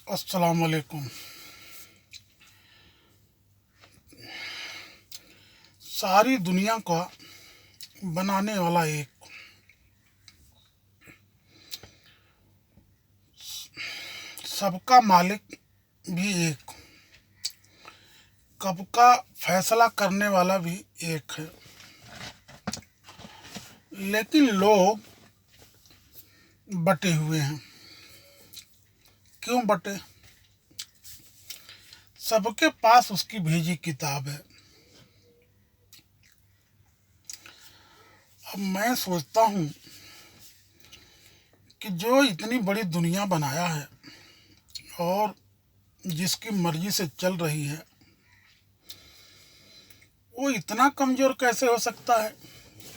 अस्सलाम वालेकुम। सारी दुनिया का बनाने वाला एक, सबका मालिक भी एक, कब का फैसला करने वाला भी एक है। लेकिन लोग बटे हुए हैं। क्यों बटे? सबके पास उसकी भेजी किताब है। अब मैं सोचता हूँ कि जो इतनी बड़ी दुनिया बनाया है और जिसकी मर्जी से चल रही है, वो इतना कमज़ोर कैसे हो सकता है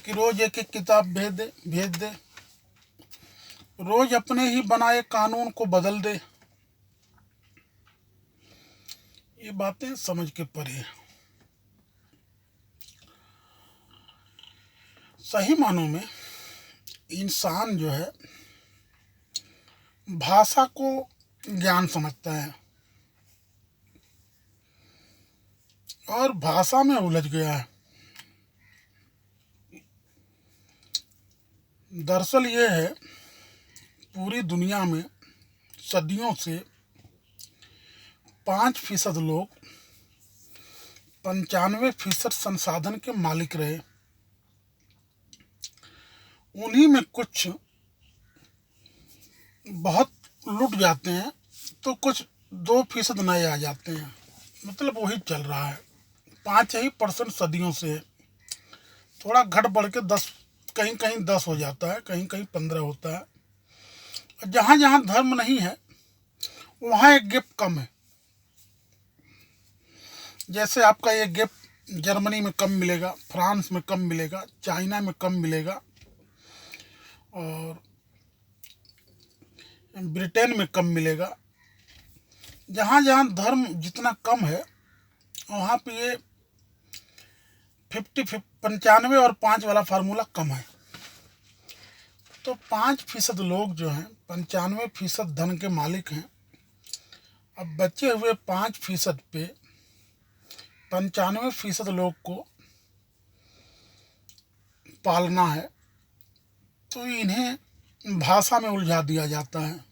कि रोज़ एक एक किताब भेज दे, रोज़ अपने ही बनाए कानून को बदल दे। ये बातें समझ के परे हैं। सही मानों में इंसान जो है भाषा को ज्ञान समझता है और भाषा में उलझ गया है। दरअसल ये है, पूरी दुनिया में सदियों से 5% लोग 95% संसाधन के मालिक रहे। उन्हीं में कुछ बहुत लुट जाते हैं तो कुछ 2% नए आ जाते हैं। मतलब वही चल रहा है। 5% सदियों से है। थोड़ा घट बढ़ के 10, कहीं कहीं 10 हो जाता है, कहीं कहीं 15 होता है। जहाँ जहाँ धर्म नहीं है वहाँ एक गैप कम है। जैसे आपका ये गैप जर्मनी में कम मिलेगा, फ्रांस में कम मिलेगा, चाइना में कम मिलेगा और ब्रिटेन में कम मिलेगा। जहाँ जहाँ धर्म जितना कम है वहाँ पे ये 95 और 5 वाला फार्मूला कम है। तो 5% लोग जो हैं 95% धन के मालिक हैं। अब बचे हुए 5% पे 95% लोग को पालना है, तो इन्हें भाषा में उलझा दिया जाता है।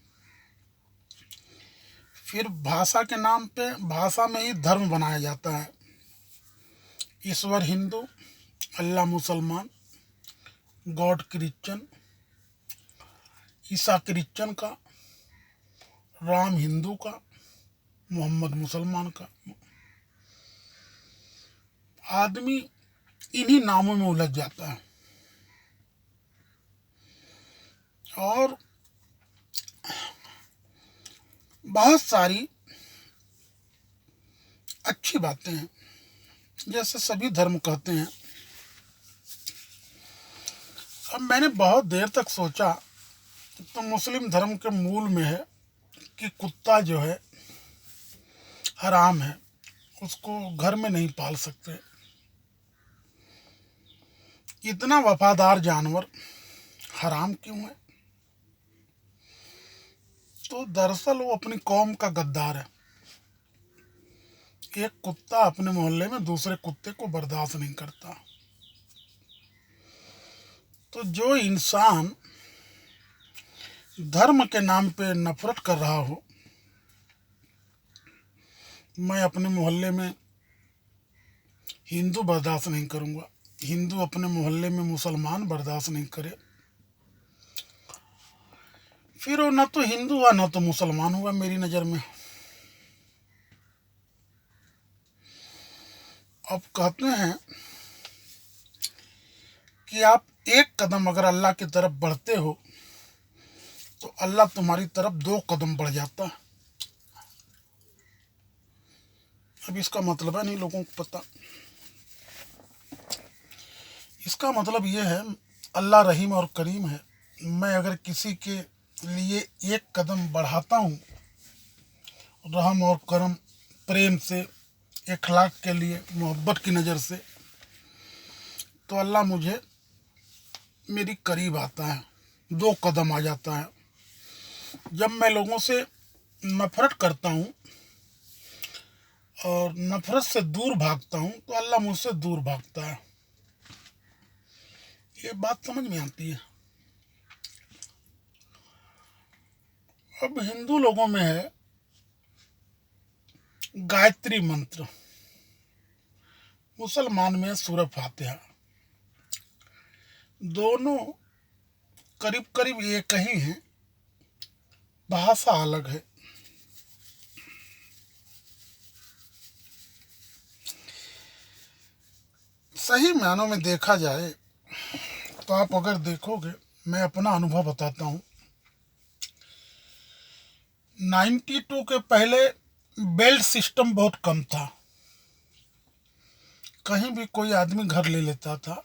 फिर भाषा के नाम पे भाषा में ही धर्म बनाया जाता है। ईश्वर हिंदू, अल्लाह मुसलमान, गॉड क्रिश्चन, ईसा क्रिश्चन का, राम हिंदू का, मोहम्मद मुसलमान का। आदमी इन्हीं नामों में उलझ जाता है और बहुत सारी अच्छी बातें हैं, जैसे सभी धर्म कहते हैं। अब मैंने बहुत देर तक सोचा तो मुस्लिम धर्म के मूल में है कि कुत्ता जो है हराम है, उसको घर में नहीं पाल सकते। इतना वफादार जानवर हराम क्यों है? तो दरअसल वो अपनी कौम का गद्दार है। एक कुत्ता अपने मोहल्ले में दूसरे कुत्ते को बर्दाश्त नहीं करता। तो जो इंसान धर्म के नाम पे नफरत कर रहा हो, मैं अपने मोहल्ले में हिंदू बर्दाश्त नहीं करूँगा, हिंदू अपने मोहल्ले में मुसलमान बर्दाश्त नहीं करे, फिर वो न तो हिंदू हुआ न तो मुसलमान हुआ मेरी नज़र में। अब कहते हैं कि आप एक कदम अगर अल्लाह की तरफ बढ़ते हो तो अल्लाह तुम्हारी तरफ 2 कदम बढ़ जाता है। अब इसका मतलब है नहीं लोगों को पता। इसका मतलब ये है, अल्लाह रहीम और करीम है। मैं अगर किसी के लिए 1 कदम बढ़ाता हूँ रहम और करम, प्रेम से, इखलाक के लिए, मोहब्बत की नज़र से, तो अल्लाह मुझे मेरी करीब आता है, 2 कदम आ जाता है। जब मैं लोगों से नफरत करता हूँ और नफरत से दूर भागता हूँ तो अल्लाह मुझसे दूर भागता है। ये बात समझ में आती है। अब हिंदू लोगों में है गायत्री मंत्र, मुसलमान में है सूरह फातिहा। दोनों करीब करीब एक ही हैं, भाषा अलग है। सही मायनों में देखा जाए तो आप अगर देखोगे, मैं अपना अनुभव बताता हूँ। 92 के पहले बेल्ट सिस्टम बहुत कम था, कहीं भी कोई आदमी घर ले लेता था,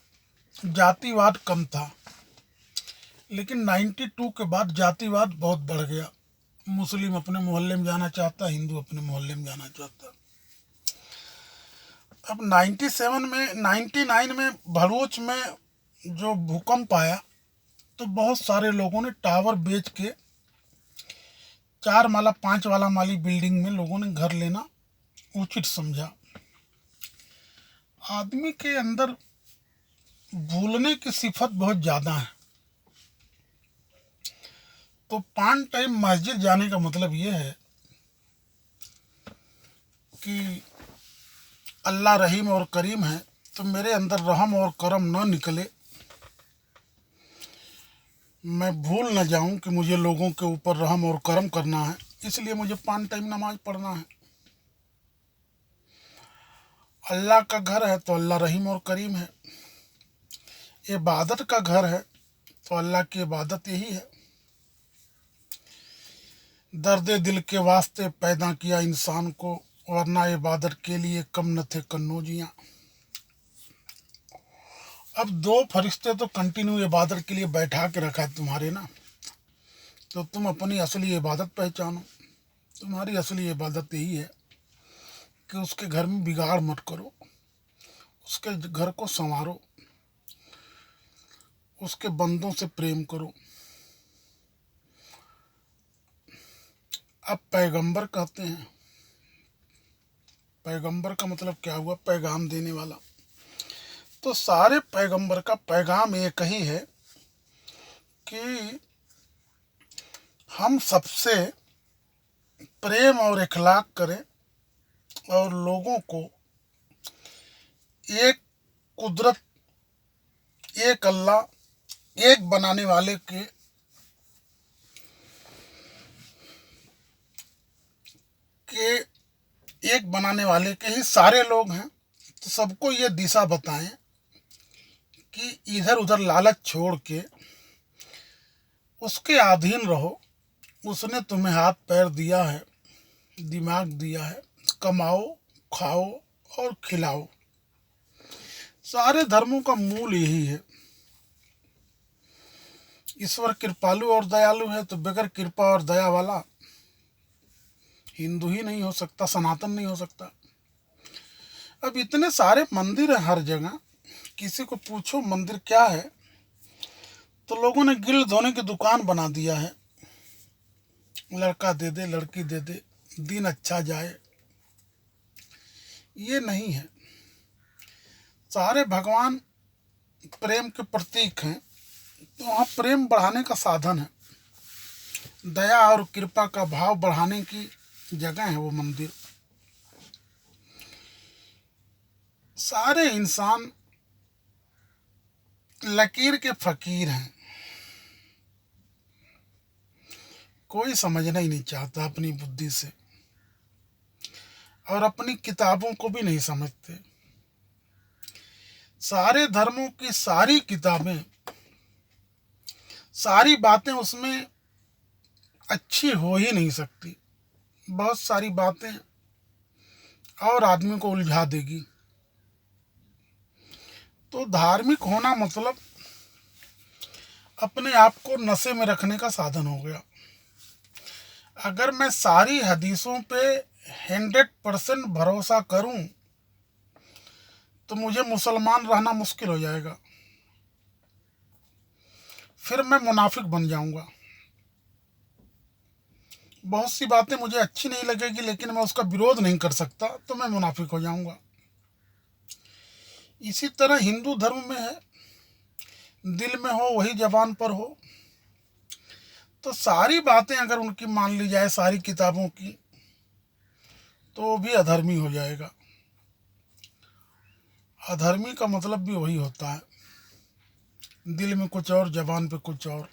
जातिवाद कम था। लेकिन 92 के बाद जातिवाद बहुत बढ़ गया। मुस्लिम अपने मोहल्ले में जाना चाहता, हिंदू अपने मोहल्ले में जाना चाहता। अब 97 में 99 में भरूच में जो भूकंप आया तो बहुत सारे लोगों ने टावर बेच के 4 माला 5 वाला माली बिल्डिंग में लोगों ने घर लेना उचित समझा। आदमी के अंदर भूलने की सिफत बहुत ज़्यादा है। तो 5 टाइम मस्जिद जाने का मतलब ये है कि अल्लाह रहीम और करीम है, तो मेरे अंदर रहम और करम न निकले, मैं भूल न जाऊं कि मुझे लोगों के ऊपर रहम और करम करना है, इसलिए मुझे 5 टाइम नमाज पढ़ना है। अल्लाह का घर है तो अल्लाह रहीम और करीम है। इबादत का घर है तो अल्लाह की इबादत यही है। दर्द दिल के वास्ते पैदा किया इंसान को, वरना इबादत के लिए कम न थे कन्नौजियाँ। अब 2 फरिश्ते तो कंटिन्यू इबादत के लिए बैठा के रखा है तुम्हारे ना, तो तुम अपनी असली इबादत पहचानो। तुम्हारी असली इबादत यही है कि उसके घर में बिगाड़ मत करो, उसके घर को संवारो, उसके बंदों से प्रेम करो। अब पैगंबर कहते हैं, पैगंबर का मतलब क्या हुआ? पैगाम देने वाला। तो सारे पैगंबर का पैगाम एक ही है कि हम सबसे प्रेम और इखलाक करें और लोगों को एक कुदरत, एक अल्लाह, एक बनाने वाले के एक बनाने वाले के ही सारे लोग हैं। तो सबको ये दिशा बताएं कि इधर उधर लालच छोड़ के उसके अधीन रहो। उसने तुम्हें हाथ पैर दिया है, दिमाग दिया है, कमाओ, खाओ और खिलाओ। सारे धर्मों का मूल यही है। ईश्वर कृपालु और दयालु है, तो बगैर कृपा और दया वाला हिंदू ही नहीं हो सकता, सनातन नहीं हो सकता। अब इतने सारे मंदिर हैं हर जगह, किसी को पूछो मंदिर क्या है तो लोगों ने गिल धोने की दुकान बना दिया है। लड़का दे दे, लड़की दे दे, दिन अच्छा जाए। ये नहीं है। सारे भगवान प्रेम के प्रतीक हैं, तो वहाँ प्रेम बढ़ाने का साधन है। दया और कृपा का भाव बढ़ाने की जगह है वो मंदिर। सारे इंसान लकीर के फकीर हैं। कोई समझना ही नहीं चाहता अपनी बुद्धि से, और अपनी किताबों को भी नहीं समझते। सारे धर्मों की सारी किताबें, सारी बातें उसमें अच्छी हो ही नहीं सकती। बहुत सारी बातें और आदमी को उलझा देगी। तो धार्मिक होना मतलब अपने आप को नशे में रखने का साधन हो गया। अगर मैं सारी हदीसों पे 100% भरोसा करूं तो मुझे मुसलमान रहना मुश्किल हो जाएगा, फिर मैं मुनाफिक बन जाऊंगा। बहुत सी बातें मुझे अच्छी नहीं लगेगी, लेकिन मैं उसका विरोध नहीं कर सकता, तो मैं मुनाफिक हो जाऊंगा। इसी तरह हिंदू धर्म में है, दिल में हो वही जबान पर हो। तो सारी बातें अगर उनकी मान ली जाए, सारी किताबों की, तो वो भी अधर्मी हो जाएगा। अधर्मी का मतलब भी वही होता है, दिल में कुछ और जबान पे कुछ और।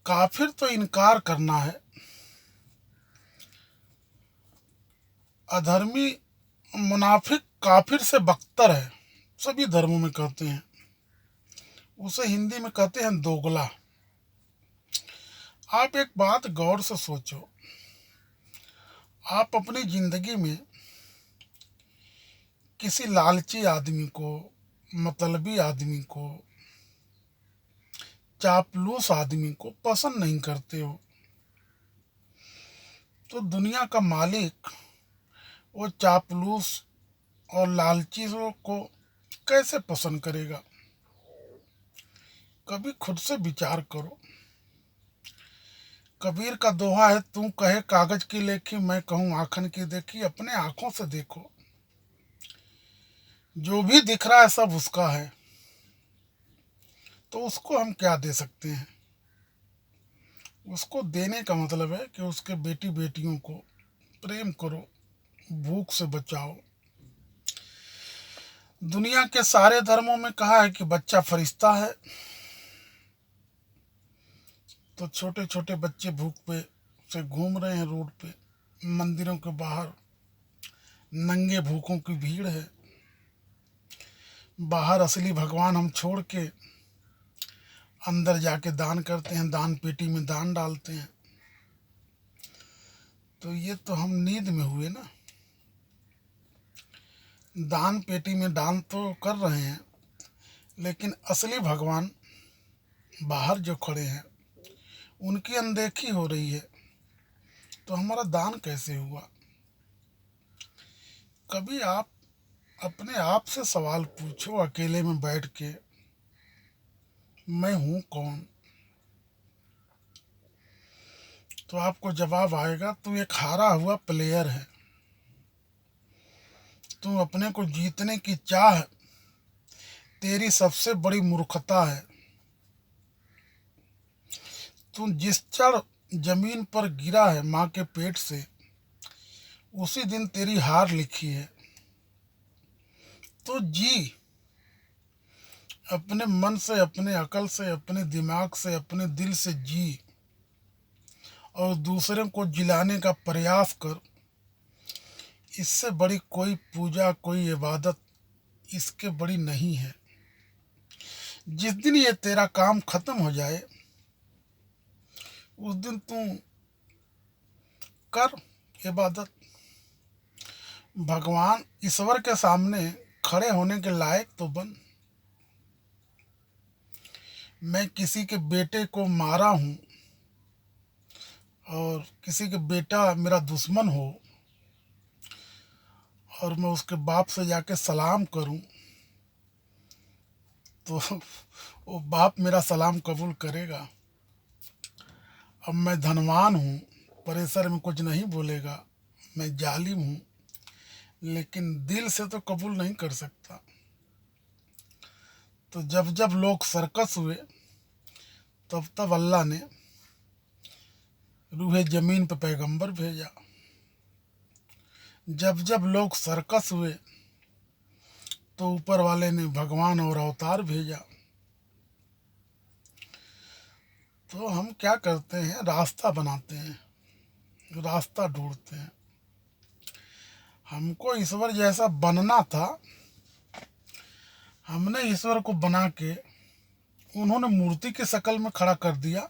काफिर तो इनकार करना है, अधर्मी मुनाफिक काफिर से बदतर है, सभी धर्मों में कहते हैं। उसे हिंदी में कहते हैं दोगला। आप एक बात गौर से सोचो, आप अपनी जिंदगी में किसी लालची आदमी को, मतलबी आदमी को, चापलूस आदमी को पसंद नहीं करते हो, तो दुनिया का मालिक वो चापलूस और लालचियों को कैसे पसंद करेगा? कभी खुद से विचार करो। कबीर का दोहा है, तू कहे कागज की लेखी, मैं कहूँ आँखन की देखी। अपने आंखों से देखो, जो भी दिख रहा है सब उसका है, तो उसको हम क्या दे सकते हैं? उसको देने का मतलब है कि उसके बेटी बेटियों को प्रेम करो, भूख से बचाओ। दुनिया के सारे धर्मों में कहा है कि बच्चा फरिश्ता है, तो छोटे छोटे बच्चे भूख पे से घूम रहे हैं रोड पे, मंदिरों के बाहर नंगे भूखों की भीड़ है। बाहर असली भगवान हम छोड़ के अंदर जाके दान करते हैं, दान पेटी में दान डालते हैं। तो ये तो हम नींद में हुए ना। दान पेटी में दान तो कर रहे हैं, लेकिन असली भगवान बाहर जो खड़े हैं उनकी अनदेखी हो रही है, तो हमारा दान कैसे हुआ? कभी आप अपने आप से सवाल पूछो, अकेले में बैठ के, मैं हूँ कौन? तो आपको जवाब आएगा, तू एक हारा हुआ प्लेयर है। तू अपने को जीतने की चाह तेरी सबसे बड़ी मूर्खता है। तू जिस क्षण जमीन पर गिरा है माँ के पेट से, उसी दिन तेरी हार लिखी है। तो जी, अपने मन से, अपने अकल से, अपने दिमाग से, अपने दिल से जी, और दूसरे को जिलाने का प्रयास कर। इससे बड़ी कोई पूजा, कोई इबादत इसके बड़ी नहीं है। जिस दिन ये तेरा काम खत्म हो जाए, उस दिन तू कर इबादत। भगवान ईश्वर के सामने खड़े होने के लायक तो बन। मैं किसी के बेटे को मारा हूँ और किसी के बेटा मेरा दुश्मन हो, और मैं उसके बाप से जाके सलाम करूं, तो वो बाप मेरा सलाम कबूल करेगा? अब मैं धनवान हूँ, परेशर में कुछ नहीं बोलेगा, मैं जालिम हूँ, लेकिन दिल से तो कबूल नहीं कर सकता। तो जब जब लोग सर्कस हुए, तब तब अल्लाह ने रूहे ज़मीन पर पैगंबर भेजा। जब जब लोग सर्कस हुए, तो ऊपर वाले ने भगवान और अवतार भेजा। तो हम क्या करते हैं, रास्ता बनाते हैं, रास्ता ढूंढते हैं। हमको ईश्वर जैसा बनना था, हमने ईश्वर को बना के उन्होंने मूर्ति की शक्ल में खड़ा कर दिया।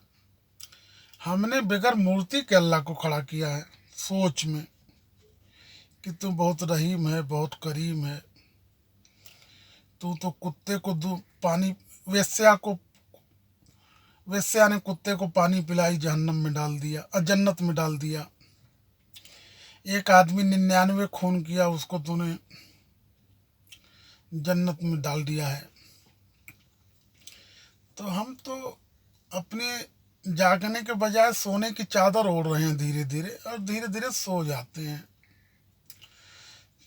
हमने बगैर मूर्ति के अल्लाह को खड़ा किया है सोच में, कि तू बहुत रहीम है, बहुत करीम है। तू तो कुत्ते को पानी, वेश्या ने कुत्ते को पानी पिलाई, जहन्नम में डाल दिया, जन्नत में डाल दिया। एक आदमी 99 खून किया, उसको तूने जन्नत में डाल दिया है। तो हम तो अपने जागने के बजाय सोने की चादर ओढ़ रहे हैं धीरे धीरे, और धीरे धीरे सो जाते हैं।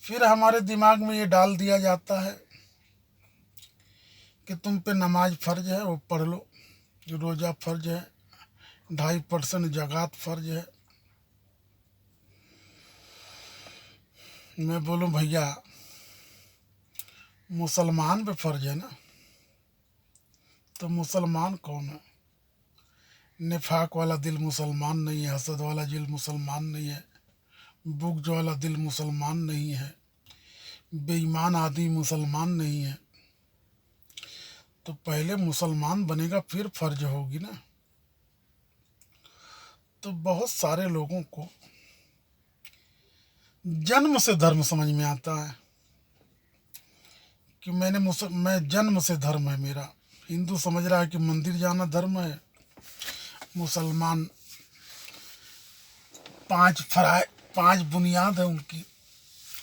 फिर हमारे दिमाग में ये डाल दिया जाता है कि तुम पे नमाज फ़र्ज है, वो पढ़ लो, रोज़ा फ़र्ज है, 2.5% ज़कात फ़र्ज है। मैं बोलूँ भैया, मुसलमान पे फ़र्ज है ना, तो मुसलमान कौन है? निफाक वाला दिल मुसलमान नहीं है, हसद वाला दिल मुसलमान नहीं है, बुग़्ज़ वाला दिल मुसलमान नहीं है, बेईमान आदमी मुसलमान नहीं है। तो पहले मुसलमान बनेगा फिर फ़र्ज होगी ना। तो बहुत सारे लोगों को जन्म से धर्म समझ में आता है कि मैं जन्म से धर्म है मेरा। हिंदू समझ रहा है कि मंदिर जाना धर्म है, मुसलमान 5 बुनियाद है उनकी,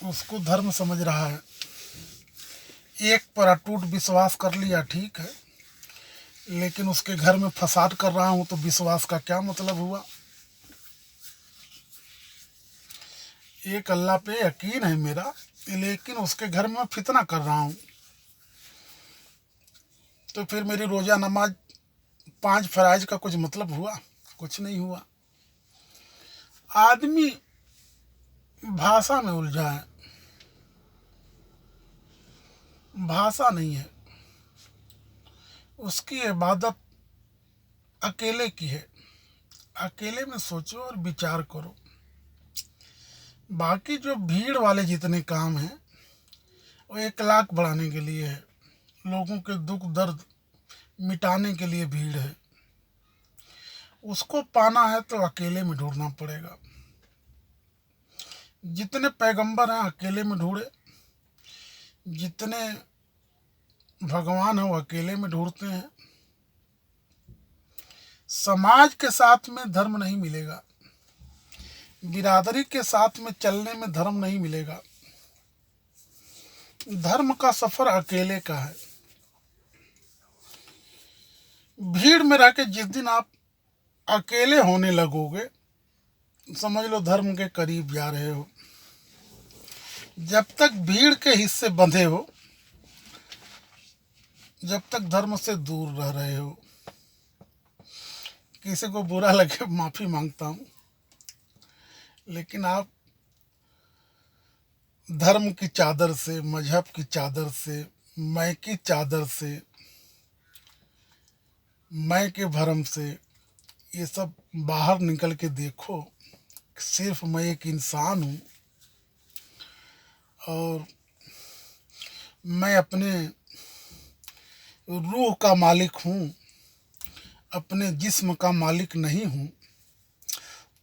उसको धर्म समझ रहा है। एक पर अटूट विश्वास कर लिया ठीक है, लेकिन उसके घर में फसाद कर रहा हूँ तो विश्वास का क्या मतलब हुआ? एक अल्लाह पे यकीन है मेरा, लेकिन उसके घर में मैं फितना कर रहा हूँ, तो फिर मेरी रोज़ा नमाज 5 फ़राइज़ का कुछ मतलब हुआ? कुछ नहीं हुआ। आदमी भाषा में उलझा है, भाषा नहीं है, उसकी इबादत अकेले की है। अकेले में सोचो और विचार करो। बाकी जो भीड़ वाले जितने काम हैं वो 1 लाख बढ़ाने के लिए है, लोगों के दुख दर्द मिटाने के लिए भीड़ है। उसको पाना है तो अकेले में ढूंढना पड़ेगा। जितने पैगंबर हैं अकेले में ढूंढे, जितने भगवान हैं वो अकेले में ढूंढते हैं। समाज के साथ में धर्म नहीं मिलेगा, बिरादरी के साथ में चलने में धर्म नहीं मिलेगा। धर्म का सफर अकेले का है। भीड़ में रह के जिस दिन आप अकेले होने लगोगे, समझ लो धर्म के करीब जा रहे हो। जब तक भीड़ के हिस्से बंधे हो, जब तक धर्म से दूर रह रहे हो। किसी को बुरा लगे माफ़ी मांगता हूँ, लेकिन आप धर्म की चादर से, मजहब की चादर से, मैं की चादर से, मैं के भरम से ये सब बाहर निकल के देखो। सिर्फ मैं एक इंसान हूँ और मैं अपने रूह का मालिक हूँ, अपने जिस्म का मालिक नहीं हूँ।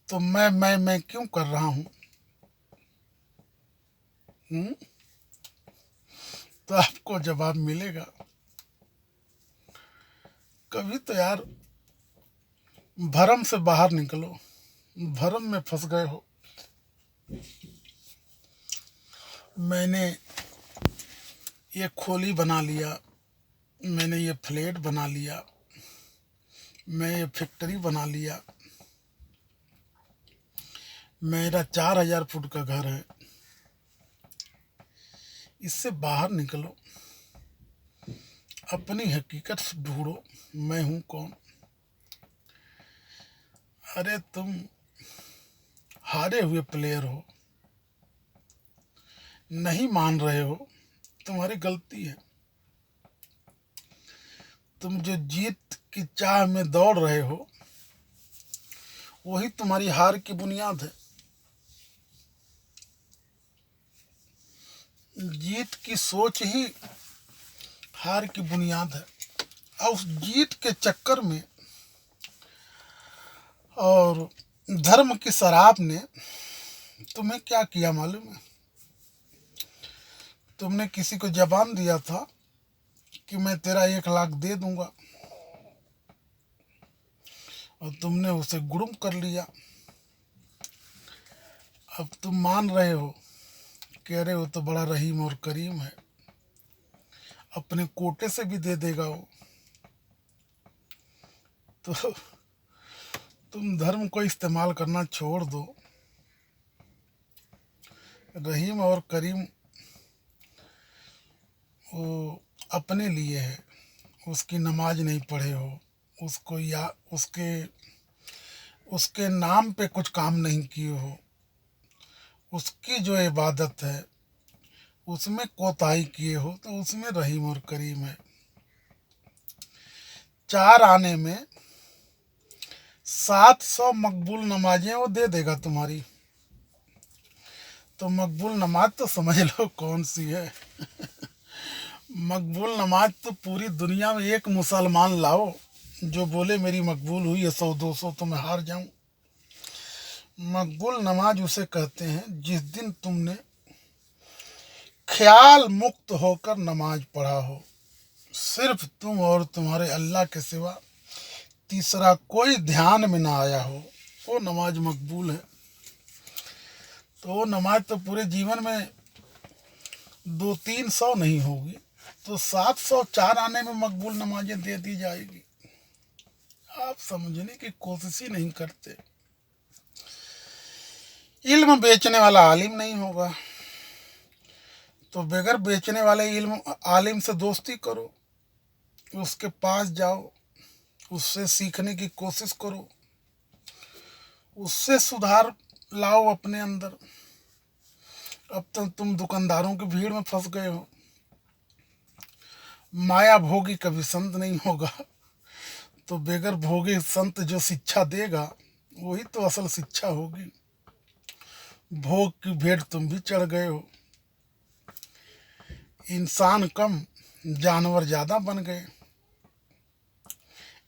तो मैं क्यों कर रहा हूँ? तो आपको जवाब मिलेगा। कभी तो यार भरम से बाहर निकलो, भरम में फंस गए हो। मैंने ये खोली बना लिया, मैंने ये फ्लैट बना लिया, मैं ये फैक्ट्री बना लिया, मेरा 4,000 फुट का घर है। इससे बाहर निकलो, अपनी हकीकत से ढूंढो, मैं हूँ कौन। अरे तुम हारे हुए प्लेयर हो, नहीं मान रहे हो, तुम्हारी गलती है। तुम जो जीत की चाह में दौड़ रहे हो, वही तुम्हारी हार की बुनियाद है। जीत की सोच ही हार की बुनियाद है। और उस जीत के चक्कर में और धर्म की शराब ने तुम्हें क्या किया मालूम है? तुमने किसी को जबान दिया था कि मैं तेरा 1 लाख दे दूंगा, और तुमने उसे गुड़ुम कर लिया। अब तुम मान रहे हो, कह रहे हो तो बड़ा रहीम और करीम है, अपने कोटे से भी दे देगा वो। तो तुम धर्म को इस्तेमाल करना छोड़ दो। रहीम और करीम वो अपने लिए है, उसकी नमाज नहीं पढ़े हो, उसको या उसके नाम पे कुछ काम नहीं किए हो, उसकी जो इबादत है उसमें कोताही किए हो, तो उसमें रहीम और करीम है। 4 आने में 700 मकबूल नमाजें वो दे देगा तुम्हारी। तो मकबूल नमाज तो समझ लो कौन सी है। मकबूल नमाज तो पूरी दुनिया में एक मुसलमान लाओ जो बोले मेरी मकबूल हुई है 100-200 तो मैं हार जाऊं। मकबूल नमाज उसे कहते हैं जिस दिन तुमने ख्याल मुक्त होकर नमाज पढ़ा हो, सिर्फ तुम और तुम्हारे अल्लाह के सिवा तीसरा कोई ध्यान में ना आया हो, वो नमाज मकबूल है। तो वो नमाज तो पूरे जीवन में 200-300 नहीं होगी, तो 704 आने में मकबूल नमाजें दे दी जाएगी। आप समझने की कोशिश ही नहीं करते। इल्म बेचने वाला आलिम नहीं होगा, तो बगैर बेचने वाले इल्म आलिम से दोस्ती करो, उसके पास जाओ, उससे सीखने की कोशिश करो, उससे सुधार लाओ अपने अंदर। अब तो तुम दुकानदारों की भीड़ में फंस गए हो। माया भोगी कभी संत नहीं होगा, तो बेगर भोगी संत जो शिक्षा देगा वही तो असल शिक्षा होगी। भोग की भेंट तुम भी चढ़ गए हो। इंसान कम जानवर ज़्यादा बन गए।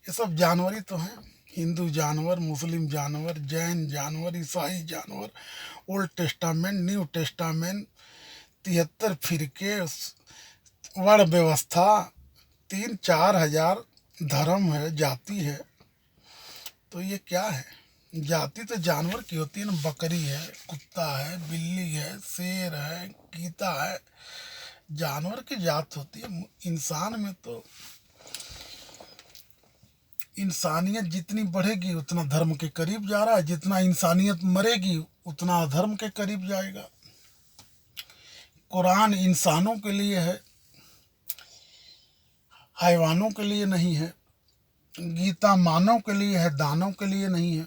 ये सब जानवर ही तो हैं, हिंदू जानवर, मुस्लिम जानवर, जैन जानवर, ईसाई जानवर, ओल्ड टेस्टामेंट, न्यू टेस्टामेंट, 73 फिरके, वर्ण व्यवस्था, 3-4 हजार धर्म है, जाति है। तो ये क्या है? जाति तो जानवर की होती है ना, बकरी है, कुत्ता है, बिल्ली है, शेर है, गीता है, जानवर की जात होती है। इंसान में तो इंसानियत जितनी बढ़ेगी उतना धर्म के करीब जा रहा है, जितना इंसानियत मरेगी उतना अधर्म के करीब जाएगा। कुरान इंसानों के लिए है, हैवानों के लिए नहीं है। गीता मानव के लिए है, दानव के लिए नहीं है।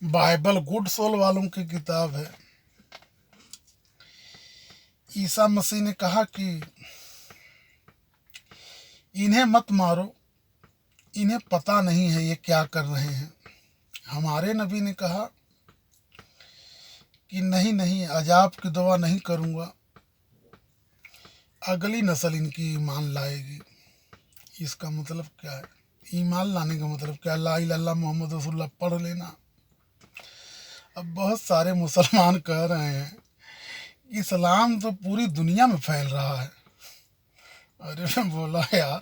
बाइबल गुड सोल वालों की किताब है। ईसा मसीह ने कहा कि इन्हें मत मारो, इन्हें पता नहीं है ये क्या कर रहे हैं। हमारे नबी ने कहा कि नहीं नहीं, अजाब की दुआ नहीं करूँगा, अगली नस्ल इनकी ईमान लाएगी। इसका मतलब क्या है? ईमान लाने का मतलब क्या? ला इलाहा इल्लल्लाह मोहम्मद रसूलुल्लाह पढ़ लेना। अब बहुत सारे मुसलमान कह रहे हैं इस्लाम तो पूरी दुनिया में फैल रहा है। अरे मैं बोला यार,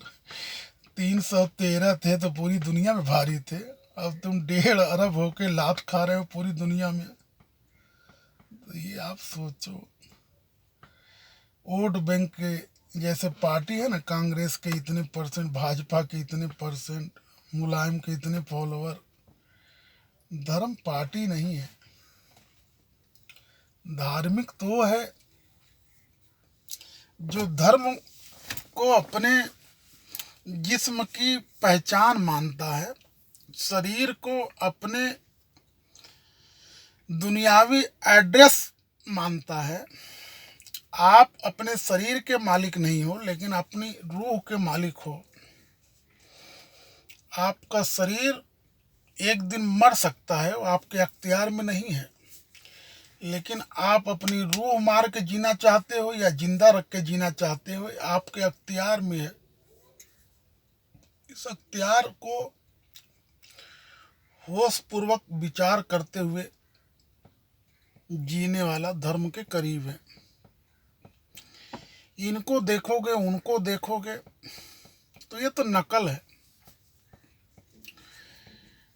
313 थे तो पूरी दुनिया में भारी थे, अब तुम 1.5 अरब होके लात खा रहे हो पूरी दुनिया में। तो ये आप सोचो, वोट बैंक के जैसे पार्टी है ना, कांग्रेस के इतने परसेंट, भाजपा के इतने परसेंट, मुलायम के इतने फॉलोअर। धर्म पार्टी नहीं है। धार्मिक तो है जो धर्म को अपने जिस्म की पहचान मानता है, शरीर को अपने दुनियावी एड्रेस मानता है। आप अपने शरीर के मालिक नहीं हो, लेकिन अपनी रूह के मालिक हो। आपका शरीर एक दिन मर सकता है, वो आपके अख्तियार में नहीं है, लेकिन आप अपनी रूह मार के जीना चाहते हो या जिंदा रख के जीना चाहते हो, आपके अख्तियार में है। इस अख्तियार को होश पूर्वक विचार करते हुए जीने वाला धर्म के करीब है। इनको देखोगे, उनको देखोगे तो ये तो नकल है।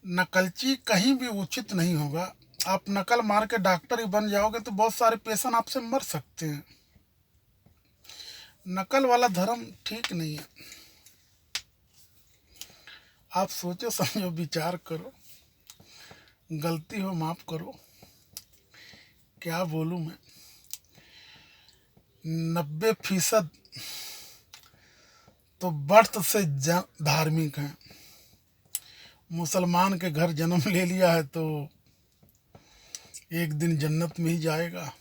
नकलची कहीं भी उचित नहीं होगा। आप नकल मार के डॉक्टर ही बन जाओगे तो बहुत सारे पेशेंट आपसे मर सकते हैं। नकल वाला धर्म ठीक नहीं है। आप सोचो समझो, विचार करो। गलती हो माफ़ करो, क्या बोलूँ मैं। 90% तो बर्थ से धार्मिक हैं। मुसलमान के घर जन्म ले लिया है तो एक दिन जन्नत में ही जाएगा।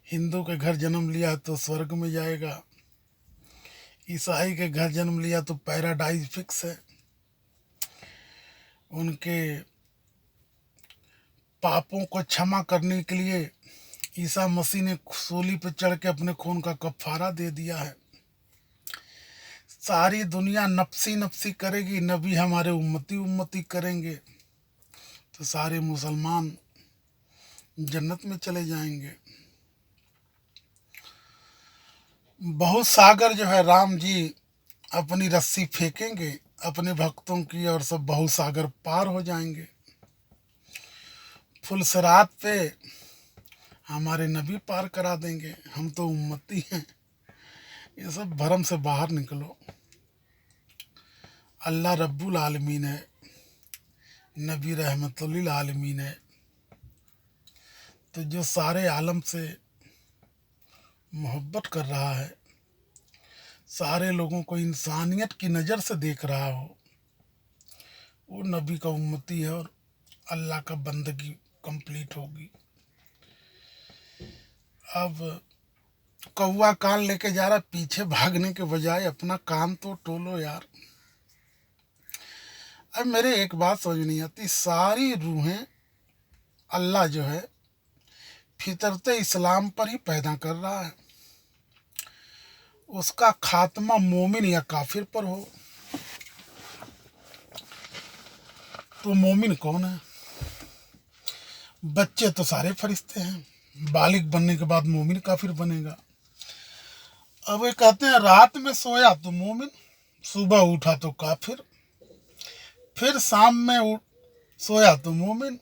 हिंदू के घर जन्म लिया है तो स्वर्ग में जाएगा। ईसाई के घर जन्म लिया तो पैराडाइज फिक्स है। उनके पापों को क्षमा करने के लिए ईसा मसीह ने सूली पर चढ़ के अपने खून का कफारा दे दिया है। सारी दुनिया नफसी नफसी करेगी, नबी हमारे उम्मती उम्मती करेंगे, तो सारे मुसलमान जन्नत में चले जाएंगे। बहुत सागर जो है, राम जी अपनी रस्सी फेंकेंगे अपने भक्तों की और सब बहुत सागर पार हो जाएंगे। फुलसरात पे हमारे नबी पार करा देंगे। हम तो उम्मती हैं। ये सब भरम से बाहर निकलो। अल्लाह रब्बुल आलमीन है, नबी रहमतुल लिल आलमीन है, तो जो सारे आलम से मोहब्बत कर रहा है, सारे लोगों को इंसानियत की नज़र से देख रहा हो, वो नबी का उम्मती है और अल्लाह का बंदगी कंप्लीट होगी। अब कौवा कान लेके जा रहा, पीछे भागने के बजाय अपना कान तो टोलो यार। अब मेरे एक बात समझ नहीं आती, सारी रूहें अल्लाह जो है फितरत इस्लाम पर ही पैदा कर रहा है। उसका खात्मा मोमिन या काफिर पर हो तो मोमिन कौन है? बच्चे तो सारे फरिश्ते हैं, बालिग बनने के बाद मोमिन काफिर बनेगा। अब वे कहते हैं रात में सोया तो मोमिन, सुबह उठा तो काफिर, फिर शाम में सोया तो मोमिन।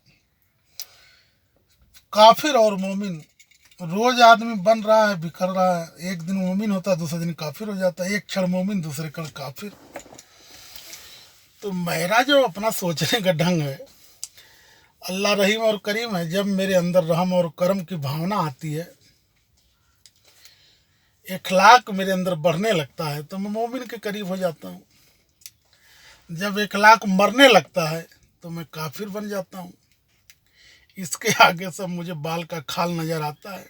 काफिर और मोमिन रोज आदमी बन रहा है, बिखर रहा है। एक दिन मोमिन होता है, दूसरे दिन काफिर हो जाता है। एक क्षण मोमिन, दूसरे क्षण काफिर। तो मेरा जो अपना सोचने का ढंग है, अल्लाह रहीम और करीम है। जब मेरे अंदर रहम और करम की भावना आती है, इखलाक मेरे अंदर बढ़ने लगता है, तो मैं मोमिन के करीब हो जाता हूँ। जब इखलाक मरने लगता है तो मैं काफिर बन जाता हूँ। इसके आगे सब मुझे बाल का खाल नज़र आता है।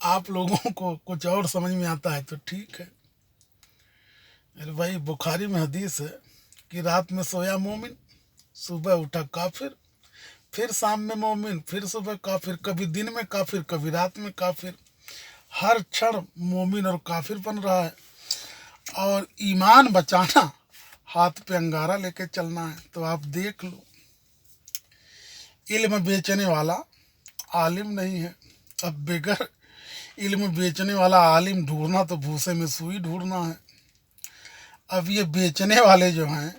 आप लोगों को कुछ और समझ में आता है तो ठीक है। अरे भाई, बुखारी में हदीस है कि रात में सोया मोमिन, सुबह उठा काफिर, फिर शाम में मोमिन, फिर सुबह काफिर। कभी दिन में काफिर, कभी रात में काफिर। हर क्षण मोमिन और काफिर बन रहा है। और ईमान बचाना, हाथ पे अंगारा लेके चलना है। तो आप देख लो, इल्म बेचने वाला आलिम नहीं है। अब बेगर इल्म बेचने वाला आलिम ढूंढना तो भूसे में सुई ढूंढना है। अब ये बेचने वाले जो हैं,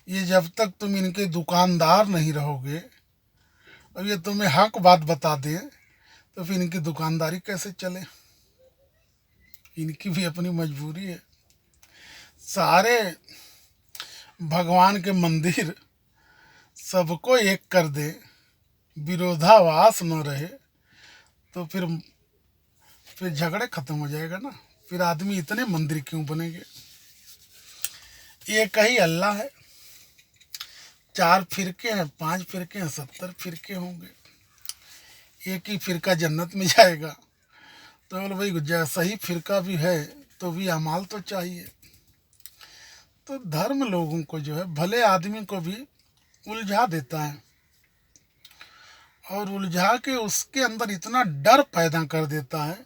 ये जब तक तुम इनके दुकानदार नहीं रहोगे, अब ये तुम्हें हक बात बता दें, तो फिर इनकी दुकानदारी कैसे चले? इनकी भी अपनी मजबूरी है। सारे भगवान के मंदिर सबको एक कर दे, विरोधाभास न रहे, तो फिर झगड़े खत्म हो जाएगा ना। फिर आदमी इतने मंदिर क्यों बनेंगे? एक ही अल्लाह है। 4 फिरके हैं, 5 फिरके हैं, 70 फिरके होंगे। एक ही फिरका जन्नत में जाएगा। तो बोले भाई, जैसा ही फिरका भी है तो भी अमाल तो चाहिए। तो धर्म लोगों को जो है, भले आदमी को भी उलझा देता है, और उलझा के उसके अंदर इतना डर पैदा कर देता है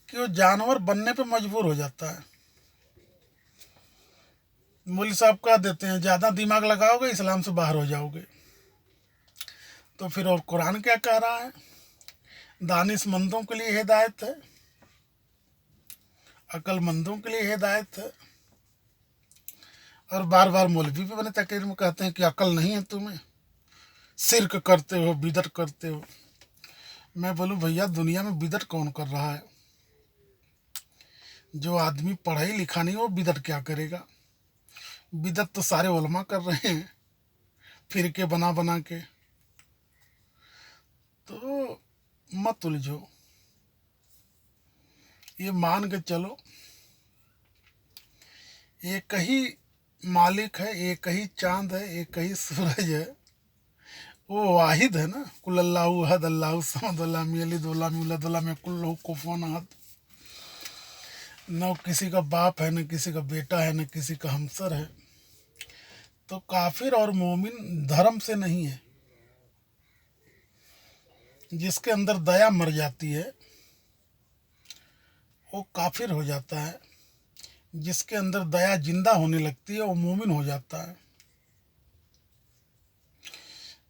कि वो जानवर बनने पे मजबूर हो जाता है। मौलवी साहब कह देते हैं ज़्यादा दिमाग लगाओगे इस्लाम से बाहर हो जाओगे। तो फिर और कुरान क्या कह रहा है? दानिशमंदों के लिए हिदायत है, अक्लमंदों के लिए हिदायत है। और बार बार मौलवी भी बने तकरीर में कहते हैं कि अकल नहीं है तुम्हें, शिरक करते हो, बिदत करते हो। मैं बोलूं भैया, दुनिया में बिदत कौन कर रहा है? जो आदमी पढ़ा ही लिखा नहीं, वो बिदत क्या करेगा? बिदत तो सारे उलमा कर रहे हैं। फिर के बना बना के। तो मत उलझो, ये मान के चलो एक ही मालिक है, एक ही चांद है, एक ही सूरज है, वो वाहिद है ना। कुल अल्लाहु अहद अल्लाहु समद लम यलिद वलम यूलद वलम यकुल लहू कुफुवन अहद। न किसी का बाप है, न किसी का बेटा है, न किसी का हमसर है। तो काफिर और मोमिन धर्म से नहीं है। जिसके अंदर दया मर जाती है वो काफिर हो जाता है, जिसके अंदर दया जिंदा होने लगती है वो मोमिन हो जाता है।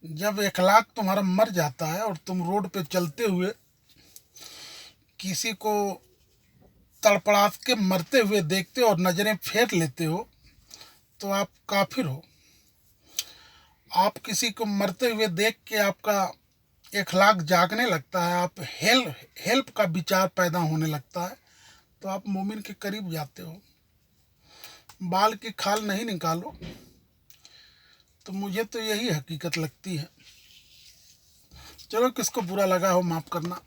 जब इखलाक तुम्हारा मर जाता है और तुम रोड पे चलते हुए किसी को तड़पड़ा के मरते हुए देखते हो और नज़रें फेर लेते हो तो आप काफिर हो। आप किसी को मरते हुए देख के आपका इखलाक जागने लगता है, आप हेल्प का विचार पैदा होने लगता है, तो आप मोमिन के करीब जाते हो। बाल की खाल नहीं निकालो। तो मुझे तो यही हकीकत लगती है। चलो, किसको बुरा लगा हो माफ़ करना।